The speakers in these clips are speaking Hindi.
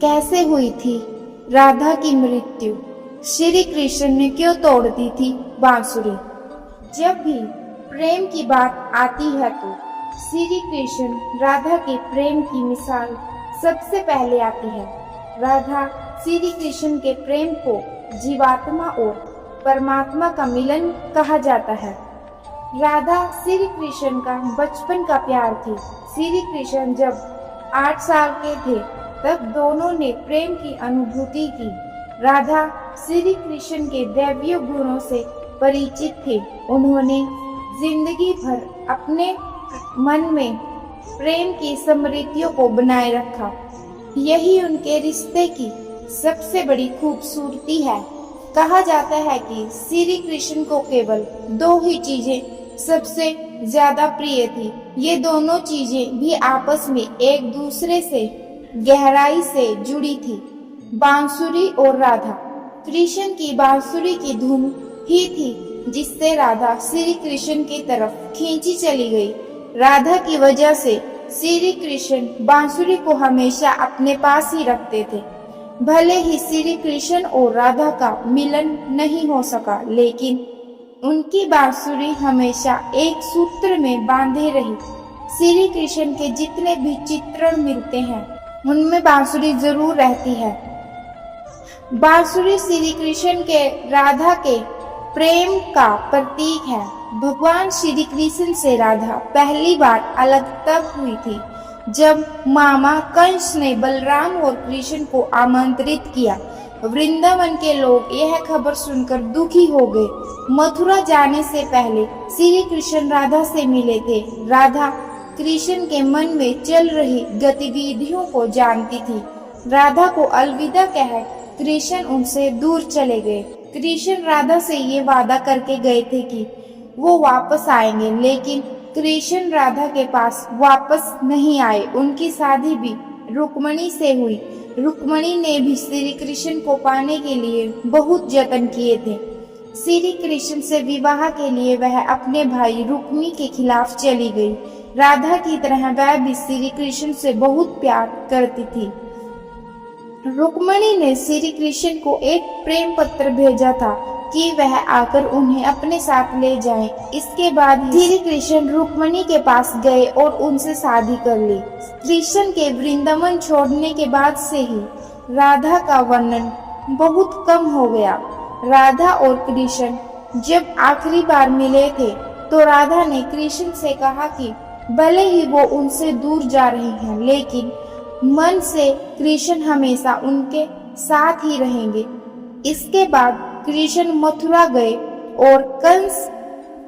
कैसे हुई थी राधा की मृत्यु? श्री कृष्ण ने क्यों तोड़ दी थी बांसुरी? जब भी प्रेम की बात आती है तो श्री कृष्ण राधा के प्रेम की मिसाल सबसे पहले आती है। राधा श्री कृष्ण के प्रेम को जीवात्मा और परमात्मा का मिलन कहा जाता है। राधा श्री कृष्ण का बचपन का प्यार थी। श्री कृष्ण जब 8 साल के थे तब दोनों ने प्रेम की अनुभूति की। राधा श्री कृष्ण के दैवीय गुणों से परिचित थे। उन्होंने जिंदगी भर अपने मन में प्रेम की स्मृतियों को बनाए रखा। यही उनके रिश्ते की सबसे बड़ी खूबसूरती है। कहा जाता है कि श्री कृष्ण को केवल 2 ही चीजें सबसे ज्यादा प्रिय थी। ये दोनों चीजें भी आपस में एक दूसरे से गहराई से जुड़ी थी, बांसुरी और राधा। कृष्ण की बांसुरी की धुन ही थी जिससे राधा श्री कृष्ण की तरफ खींची चली गई। राधा की वजह से श्री कृष्ण बांसुरी को हमेशा अपने पास ही रखते थे। भले ही श्री कृष्ण और राधा का मिलन नहीं हो सका, लेकिन उनकी बांसुरी हमेशा एक सूत्र में बांधे रही। श्री कृष्ण के जितने भी चित्रण मिलते हैं उनमें बांसुरी जरूर रहती है। बांसुरी श्री कृष्ण के राधा के प्रेम का प्रतीक है। भगवान श्री कृष्ण से राधा पहली बार अलग तब हुई थी जब मामा कंस ने बलराम और कृष्ण को आमंत्रित किया। वृंदावन के लोग यह खबर सुनकर दुखी हो गए। मथुरा जाने से पहले श्री कृष्ण राधा से मिले थे। राधा कृष्ण के मन में चल रही गतिविधियों को जानती थी। राधा को अलविदा कह कृष्ण उनसे दूर चले गए। कृष्ण राधा से ये वादा करके गए थे कि वो वापस आएंगे, लेकिन कृष्ण राधा के पास वापस नहीं आए। उनकी शादी भी रुक्मणी से हुई। रुक्मणी ने भी श्री कृष्ण को पाने के लिए बहुत जतन किए थे। श्री कृष्ण से विवाह के लिए वह अपने भाई रुक्मी के खिलाफ चली गई। राधा की तरह वह भी श्री कृष्ण से बहुत प्यार करती थी। रुक्मणी ने श्री कृष्ण को एक प्रेम पत्र भेजा था कि वह आकर उन्हें अपने साथ ले जाएं। इसके बाद श्री कृष्ण रुक्मणी के पास गए और उनसे शादी कर ली। कृष्ण के वृंदावन छोड़ने के बाद से ही राधा का वर्णन बहुत कम हो गया। राधा और कृष्ण जब आखिरी बार मिले थे तो राधा ने कृष्ण से कहा कि भले ही वो उनसे दूर जा रहे हैं, लेकिन मन से कृष्ण हमेशा उनके साथ ही रहेंगे। इसके बाद कृष्ण मथुरा गए और कंस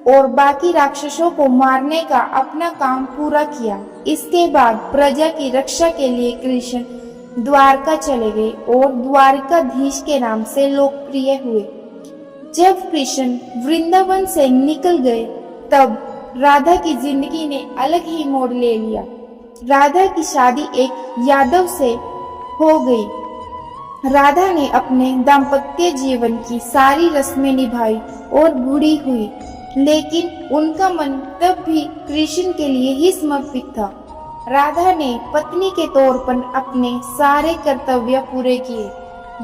और बाकी राक्षसों को मारने का अपना काम पूरा किया। इसके बाद प्रजा की रक्षा के लिए कृष्ण द्वारका चले गए और द्वारकाधीश के नाम से लोकप्रिय हुए। जब कृष्ण वृंदावन से निकल गए तब राधा की जिंदगी ने अलग ही मोड़ ले लिया। राधा की शादी एक यादव से हो गई। राधा ने अपने दाम्पत्य जीवन की सारी रस्में निभाई और बूढ़ी हुई, लेकिन उनका मन तब भी कृष्ण के लिए ही समर्पित था। राधा ने पत्नी के तौर पर अपने सारे कर्तव्य पूरे किए।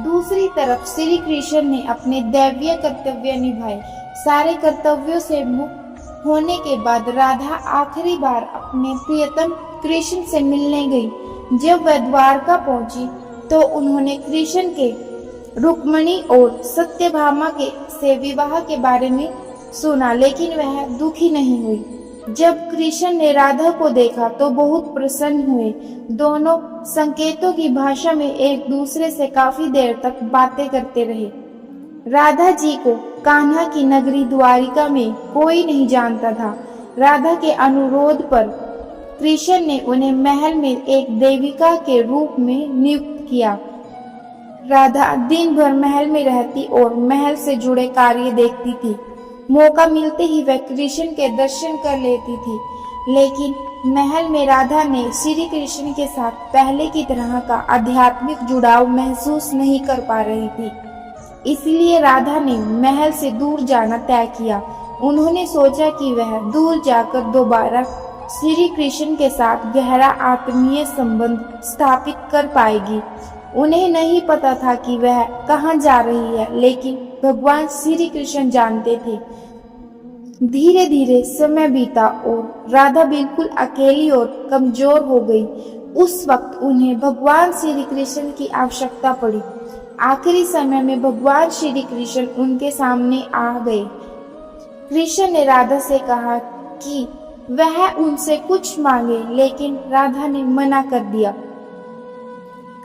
दूसरी तरफ श्री कृष्ण ने अपने दैवीय कर्तव्य निभाए। सारे कर्तव्यों से मुक्त होने के बाद राधा आखिरी बार अपने प्रियतम कृष्ण से मिलने गई। जब वह द्वारका पहुंची तो उन्होंने कृष्ण के रुक्मणी और सत्यभामा के से विवाह के बारे में सुना, लेकिन वह दुखी नहीं हुई। जब कृष्ण ने राधा को देखा तो बहुत प्रसन्न हुए। दोनों संकेतों की भाषा में एक दूसरे से काफी देर तक बातें करते रहे। राधा जी को कान्हा की नगरी द्वारिका में कोई नहीं जानता था। राधा के अनुरोध पर कृष्ण ने उन्हें महल में एक देविका के रूप में नियुक्त किया। राधा दिन भर महल में रहती और महल से जुड़े कार्य देखती थी। मौका मिलते ही वह कृष्ण के दर्शन कर लेती थी, लेकिन महल में राधा ने श्री कृष्ण के साथ पहले की तरह का आध्यात्मिक जुड़ाव महसूस नहीं कर पा रही थी। इसलिए राधा ने महल से दूर जाना तय किया। उन्होंने सोचा कि वह दूर जाकर दोबारा श्री कृष्ण के साथ गहरा आत्मीय संबंध स्थापित कर पाएगी। उन्हें नहीं पता था कि वह कहाँ जा रही है, लेकिन भगवान श्री कृष्ण जानते थे। धीरे धीरे समय बीता और राधा बिल्कुल अकेली और कमजोर हो गई। उस वक्त उन्हें भगवान श्री कृष्ण की आवश्यकता पड़ी। आखिरी समय में भगवान श्री कृष्ण उनके सामने आ गए। कृष्ण ने राधा से कहा कि वह उनसे कुछ मांगे, लेकिन राधा ने मना कर दिया।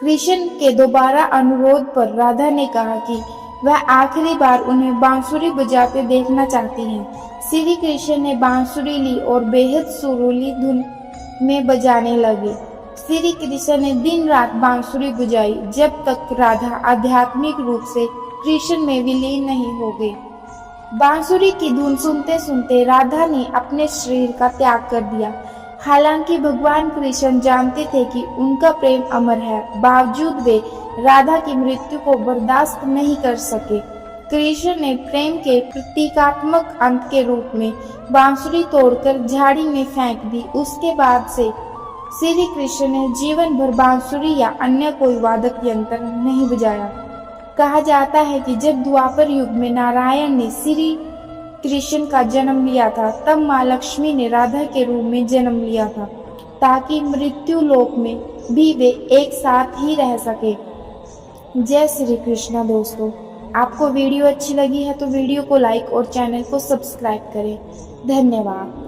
कृष्ण के दोबारा अनुरोध पर राधा ने कहा कि वह आखिरी बार उन्हें बांसुरी बजाते देखना चाहती हैं। श्री कृष्ण ने बांसुरी ली और बेहद सुरीली धुन में बजाने लगे। श्री कृष्ण ने दिन रात बांसुरी बजाई जब तक राधा आध्यात्मिक रूप से कृष्ण में विलीन नहीं हो गई। बांसुरी की धुन सुनते सुनते राधा ने अपने शरीर का त्याग कर दिया। हालांकि भगवान कृष्ण जानते थे कि उनका प्रेम अमर है, बावजूद वे राधा की मृत्यु को बर्दाश्त नहीं कर सके। कृष्ण ने प्रेम के प्रतीकात्मक अंत के रूप में बांसुरी तोड़कर झाड़ी में फेंक दी। उसके बाद से श्री कृष्ण ने जीवन भर बांसुरी या अन्य कोई वादक यंत्र नहीं बजाया। कहा जाता है कि जब द्वापर युग में नारायण ने श्री कृष्ण का जन्म लिया था, तब माँ लक्ष्मी ने राधा के रूप में जन्म लिया था, ताकि मृत्यु लोक में भी वे एक साथ ही रह सके। जय श्री कृष्ण। दोस्तों, आपको वीडियो अच्छी लगी है तो वीडियो को लाइक और चैनल को सब्सक्राइब करें। धन्यवाद।